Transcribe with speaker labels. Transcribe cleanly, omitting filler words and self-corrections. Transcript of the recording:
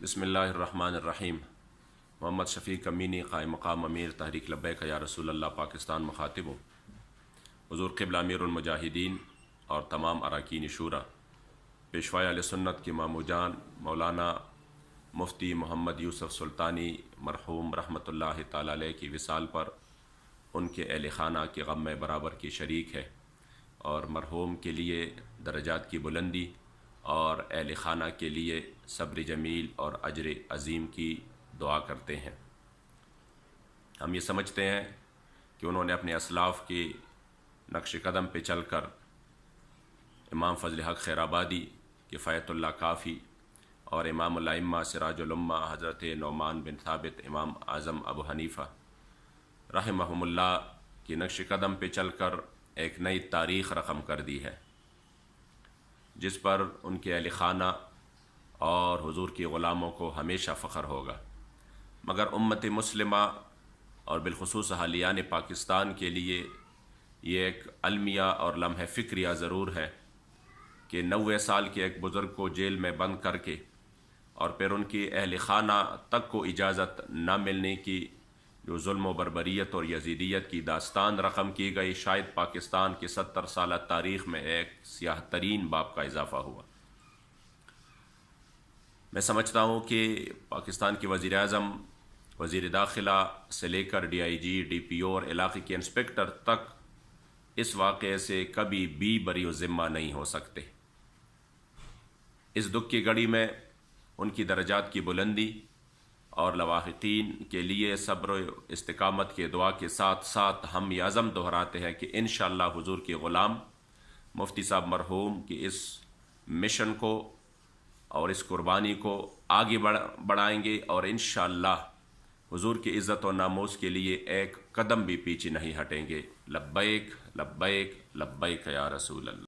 Speaker 1: بسم اللہ الرحمن الرحیم۔ محمد شفیق امینی قائم مقام امیر تحریک لبیک یا رسول اللہ پاکستان مخاطب ہوں۔ حضور قبلہ امیر المجاہدین اور تمام اراکین شورا، پیشوائے اہل سنت کے مامو جان مولانا مفتی محمد یوسف سلطانی مرحوم رحمۃ اللہ تعالی علیہ کی وصال پر ان کے اہل خانہ کے غم میں برابر کی شریک ہے، اور مرحوم کے لیے درجات کی بلندی اور اہل خانہ کے لیے صبر جمیل اور اجر عظیم کی دعا کرتے ہیں۔ ہم یہ سمجھتے ہیں کہ انہوں نے اپنے اسلاف کے نقش قدم پہ چل کر امام فضل حق خیر آبادی، کفایت اللہ کافی اور امام الائمہ سراج الامہ حضرت نعمان بن ثابت، امام اعظم ابو حنیفہ رحمہم اللہ کی نقش قدم پہ چل کر ایک نئی تاریخ رقم کر دی ہے، جس پر ان کے اہل خانہ اور حضور کی غلاموں کو ہمیشہ فخر ہوگا۔ مگر امت مسلمہ اور بالخصوص اہلیان پاکستان کے لیے یہ ایک المیہ اور لمحہ فکریہ ضرور ہے کہ 90 سال کے ایک بزرگ کو جیل میں بند کر کے اور پھر ان کی اہل خانہ تک کو اجازت نہ ملنے کی جو ظلم و بربریت اور یزیدیت کی داستان رقم کی گئی، شاید پاکستان کی 70 سالہ تاریخ میں ایک سیاہ ترین باب کا اضافہ ہوا۔ میں سمجھتا ہوں کہ پاکستان کے وزیر اعظم، وزیر داخلہ سے لے کر D I G, D P او اور علاقے کے انسپکٹر تک اس واقعے سے کبھی بھی بری و ذمہ نہیں ہو سکتے۔ اس دکھ کی گھڑی میں ان کی درجات کی بلندی اور لواحقین کے لیے صبر و استقامت کے دعا کے ساتھ ساتھ ہم یہ عزم دہراتے ہیں کہ انشاءاللہ حضور کے غلام مفتی صاحب مرحوم کی اس مشن کو اور اس قربانی کو آگے بڑھائیں گے، اور انشاءاللہ حضور کی عزت و ناموس کے لیے ایک قدم بھی پیچھے نہیں ہٹیں گے۔ لبیک لبیک لبیک یا رسول اللہ۔